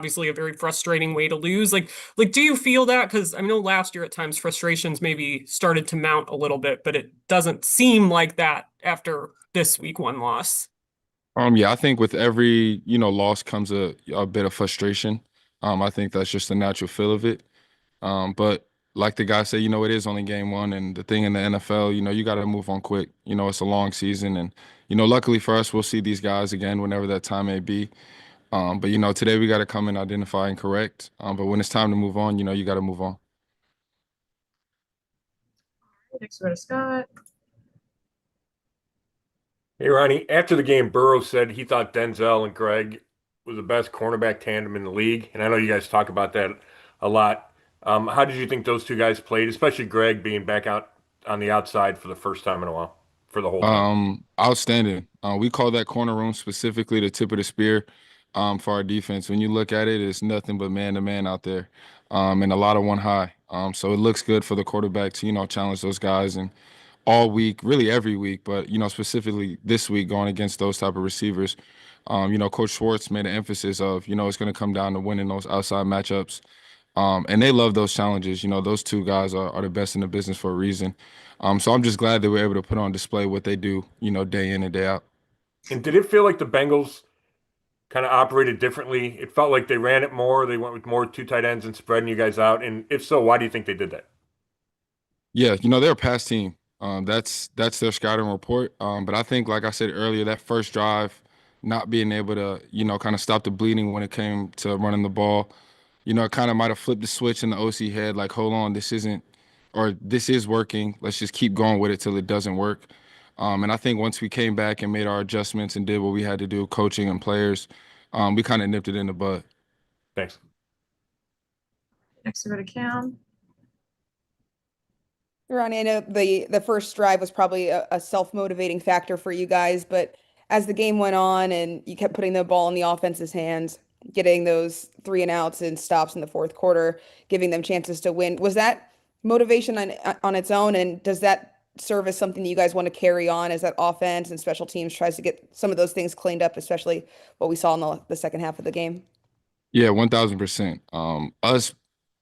obviously a very frustrating way to lose. Like, do you feel that? Because I know last year at times frustrations maybe started to mount a little bit, but it doesn't seem like that after this week one loss. Yeah, I think with every, loss comes a bit of frustration. I think that's just the natural feel of it. But like the guy said, it is only game one, and the thing in the NFL, you got to move on quick. It's a long season, and luckily for us, we'll see these guys again whenever that time may be. But today we got to come and identify and correct. But when it's time to move on, you got to move on. Next, we go to Scott. Hey, Ronnie, after the game, Burrow said he thought Denzel and Greg was the best cornerback tandem in the league. And I know you guys talk about that a lot. How did you think those two guys played, especially Greg being back out on the outside for the first time in a while, for the whole time? Outstanding. We call that corner room specifically the tip of the spear for our defense. When you look at it, it's nothing but man to man out there, and a lot of one high. So it looks good for the quarterback to challenge those guys and all week, really every week, but specifically this week going against those type of receivers. Coach Schwartz made an emphasis of it's going to come down to winning those outside matchups. And they love those challenges. Those two guys are the best in the business for a reason. So I'm just glad that we're able to put on display what they do, day in and day out. And did it feel like the Bengals kind of operated differently? It felt like they ran it more. They went with more two tight ends and spreading you guys out. And if so, why do you think they did that? Yeah, they're a pass team. That's their scouting report. But I think, like I said earlier, that first drive, not being able to, kind of stop the bleeding when it came to running the ball, it kind of might have flipped the switch in the OC head, like, hold on, this isn't, or this is working. Let's just keep going with it till it doesn't work. And I think once we came back and made our adjustments and did what we had to do, coaching and players, we kind of nipped it in the bud. Thanks. Next, we go to Cam. Ronnie, I know the first drive was probably a self-motivating factor for you guys, but as the game went on and you kept putting the ball in the offense's hands, getting those 3 and outs and stops in the fourth quarter, giving them chances to win, was that motivation on its own? And does that serve as something that you guys want to carry on as that offense and special teams tries to get some of those things cleaned up, especially what we saw in the second half of the game? Yeah, 1000%. Us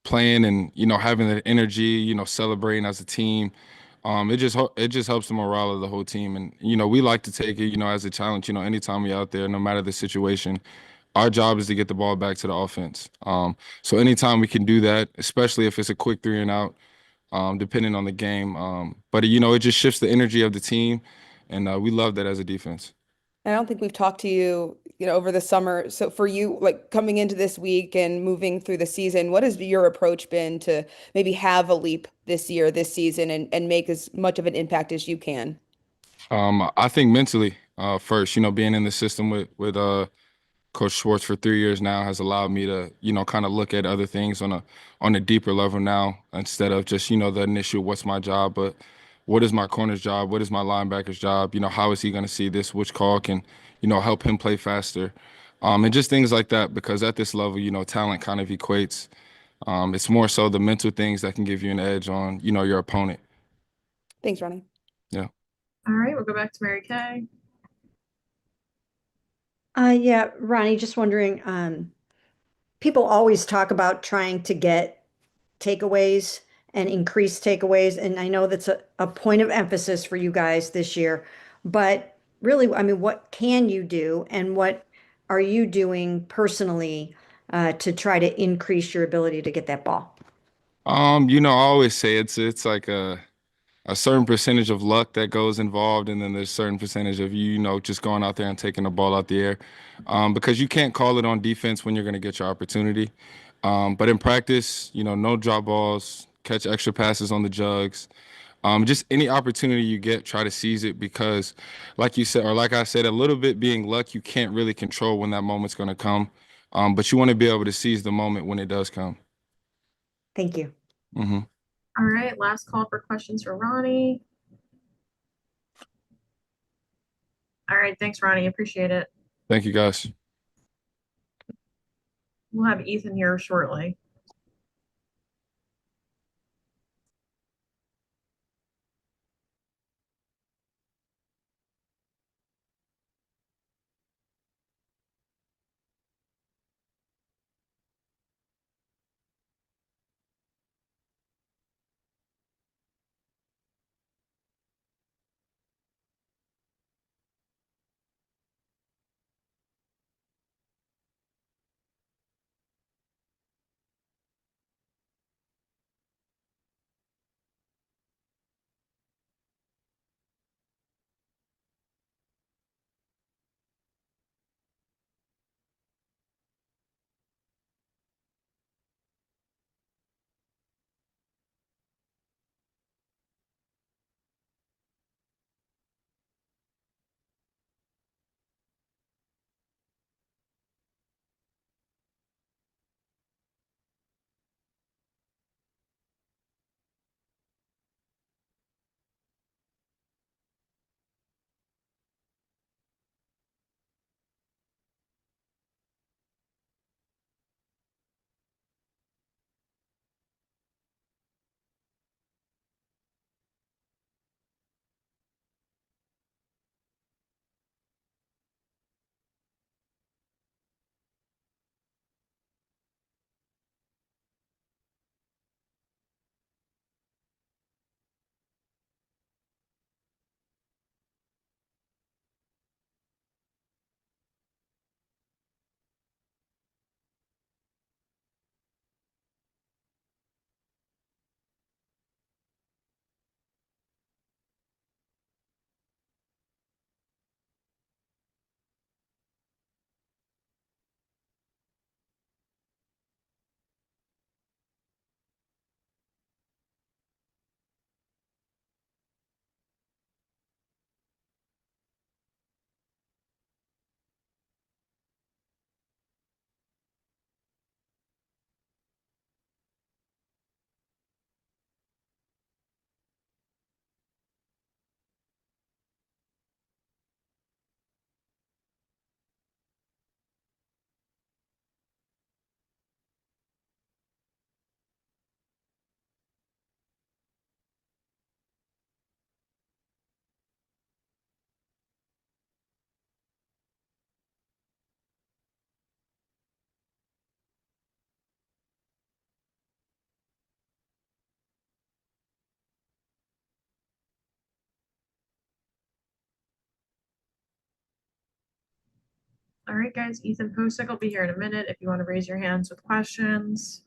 playing and having that energy, celebrating as a team, it just helps the morale of the whole team. And we like to take it, as a challenge. Anytime we out there, no matter the situation, our job is to get the ball back to the offense. So anytime we can do that, especially if it's a quick 3 and out, depending on the game. But it just shifts the energy of the team, and we love that as a defense. I don't think we've talked to you, over the summer. So for you, like coming into this week and moving through the season, what has your approach been to maybe have a leap this year, this season, and make as much of an impact as you can? I think mentally, first, being in the system with Coach Schwartz for 3 years now has allowed me to, kind of look at other things on a deeper level now instead of just, the initial what's my job, but what is my corner's job? What is my linebacker's job? How is he going to see this? Which call can, help him play faster? And just things like that, because at this level, talent kind of equates. It's more so the mental things that can give you an edge on, your opponent. Thanks, Ronnie. Yeah. All right, we'll go back to Mary Kay. Yeah, Ronnie, just wondering, people always talk about trying to get takeaways and increase takeaways, and I know that's a point of emphasis for you guys this year. But really, I mean, what can you do, and what are you doing personally to try to increase your ability to get that ball? I always say it's like a certain percentage of luck that goes involved, and then there's a certain percentage of just going out there and taking the ball out the air, because you can't call it on defense when you're going to get your opportunity. But in practice, no drop balls, catch extra passes on the jugs. Just any opportunity you get, try to seize it because, like you said, or like I said, a little bit being luck, you can't really control when that moment's going to come. But you want to be able to seize the moment when it does come. Thank you. Hmm. All right, last call for questions for Ronnie. All right, thanks, Ronnie. Appreciate it. Thank you, guys. We'll have Ethan here shortly. right, guys, Ethan Pocic will be here in a minute if you want to raise your hands with questions.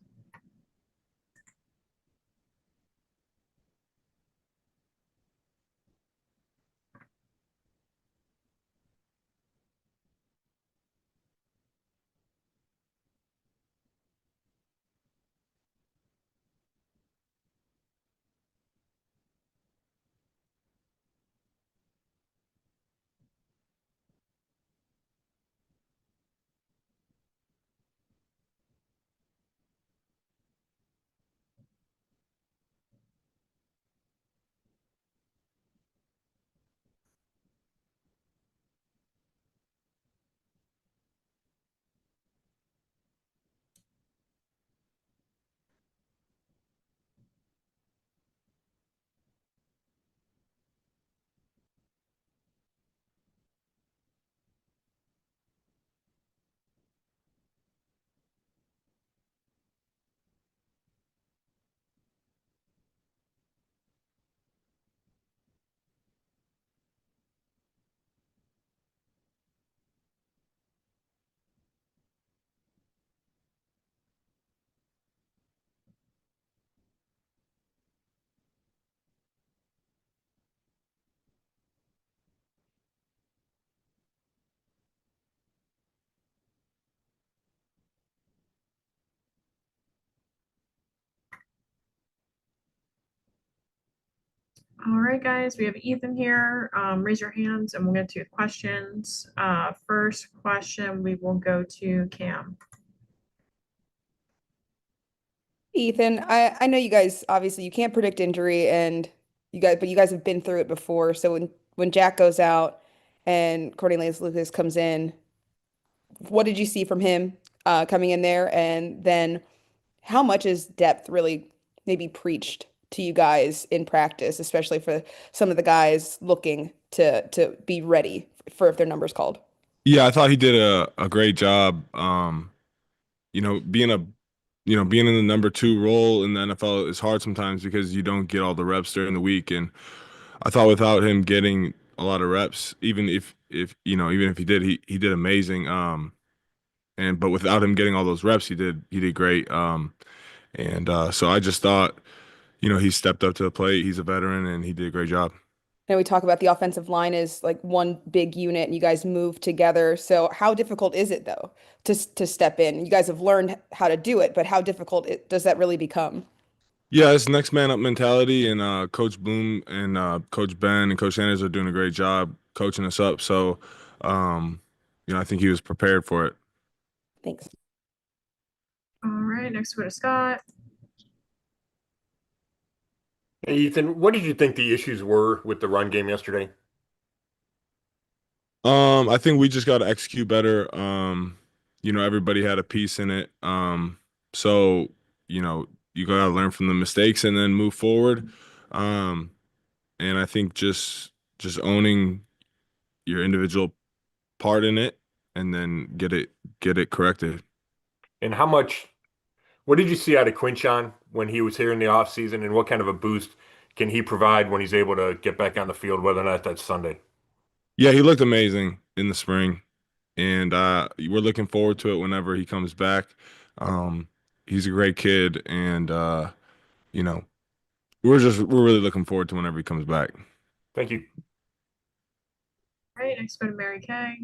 All right, guys, we have Ethan here. Raise your hands and we'll get to questions. First question, we will go to Cam. Ethan, I know you guys obviously you can't predict injury and but you guys have been through it before. So when Jack goes out and Cornelius Lucas comes in, what did you see from him coming in there? And then how much is depth really maybe preached to you guys in practice, especially for some of the guys looking to be ready for if their number's called? Yeah, I thought he did a great job. Being in the number two role in the NFL is hard sometimes because you don't get all the reps during the week. And I thought without him getting a lot of reps, even if he did, he did amazing. But without him getting all those reps, he did great. So I just thought, he stepped up to the plate. He's a veteran and he did a great job. And we talk about the offensive line is like one big unit and you guys move together. So how difficult is it though to step in? You guys have learned how to do it, but how difficult does that really become? Yeah, it's next man up mentality, and Coach Bloom and Coach Ben and Coach Sanders are doing a great job coaching us up. So, I think he was prepared for it. Thanks. All right, next we go to Scott. Hey, Ethan, what did you think the issues were with the run game yesterday? I think we just got to execute better. Everybody had a piece in it. So, you got to learn from the mistakes and then move forward. And I think just owning your individual part in it and then get it corrected. And what did you see out of Quinshon when he was here in the offseason, and what kind of a boost can he provide when he's able to get back on the field, whether or not that's Sunday? Yeah, he looked amazing in the spring, and we're looking forward to it whenever he comes back. He's a great kid, and we're really looking forward to whenever he comes back. Thank you. All right, next go to Mary Kay.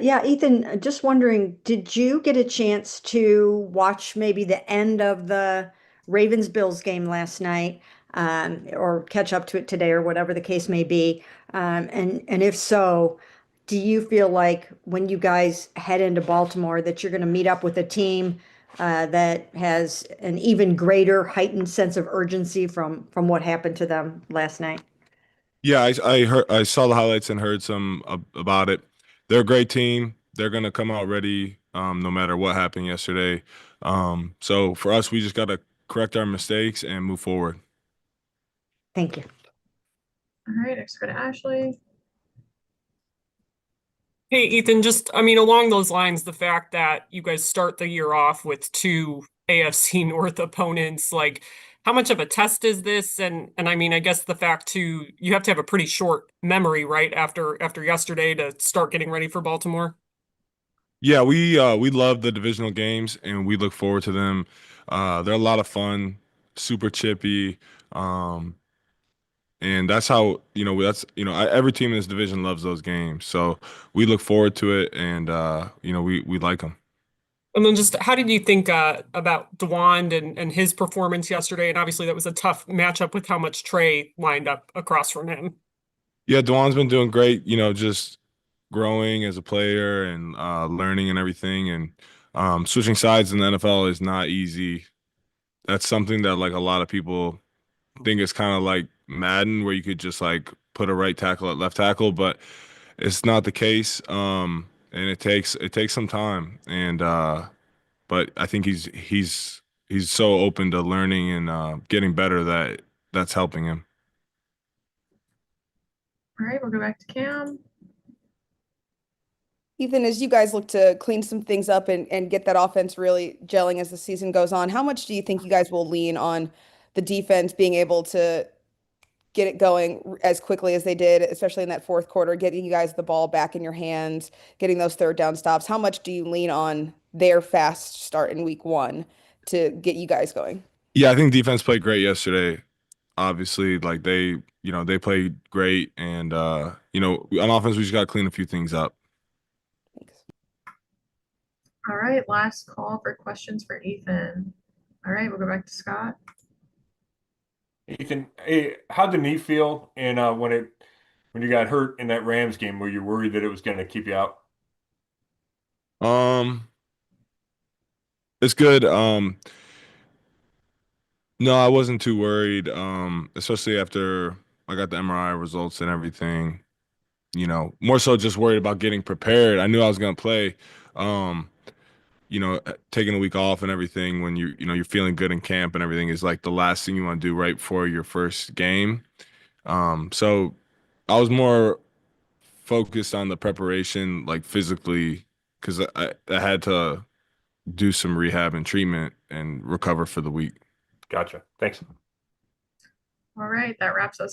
Yeah, Ethan, just wondering, did you get a chance to watch maybe the end of the Ravens-Bills game last night, or catch up to it today, or whatever the case may be? And if so, do you feel like when you guys head into Baltimore that you're going to meet up with a team that has an even greater heightened sense of urgency from what happened to them last night? Yeah, I saw the highlights and heard some about it. They're a great team. They're gonna come out ready, no matter what happened yesterday. So for us, we just gotta correct our mistakes and move forward. Thank you. All right, next go to Ashley. Hey, Ethan, along those lines, the fact that you guys start the year off with two AFC North opponents, how much of a test is this? And I mean, I guess the fact too, you have to have a pretty short memory, right, after yesterday to start getting ready for Baltimore. Yeah, we love the divisional games and we look forward to them. They're a lot of fun, super chippy. And that's how, every team in this division loves those games. So we look forward to it and we like them. And then just how did you think about DeWand and his performance yesterday? And obviously that was a tough matchup with how much Trey lined up across from him. Yeah, Dwan's been doing great, just growing as a player and learning and everything. And switching sides in the NFL is not easy. That's something that like a lot of people think is kind of like Madden, where you could just like put a right tackle at left tackle, but it's not the case. And it takes some time. And but I think he's so open to learning and getting better that that's helping him. All right, we'll go back to Cam. Ethan, as you guys look to clean some things up and get that offense really gelling as the season goes on, how much do you think you guys will lean on the defense being able to get it going as quickly as they did, especially in that fourth quarter, getting you guys the ball back in your hands, getting those third down stops? How much do you lean on their fast start in week 1 to get you guys going? Yeah, I think defense played great yesterday. Obviously, like they played great, and on offense we just got to clean a few things up. Thanks. All right, last call for questions for Ethan. All right, we'll go back to Scott. Ethan, hey, how'd the knee feel? And when you got hurt in that Rams game, were you worried that it was going to keep you out? It's good. No, I wasn't too worried. Especially after I got the MRI results and everything. More so just worried about getting prepared. I knew I was gonna play. Um, taking a week off and everything when you're feeling good in camp and everything is like the last thing you want to do right before your first game. So I was more focused on the preparation, like physically, because I had to do some rehab and treatment and recover for the week. Gotcha. Thanks. All right, that wraps us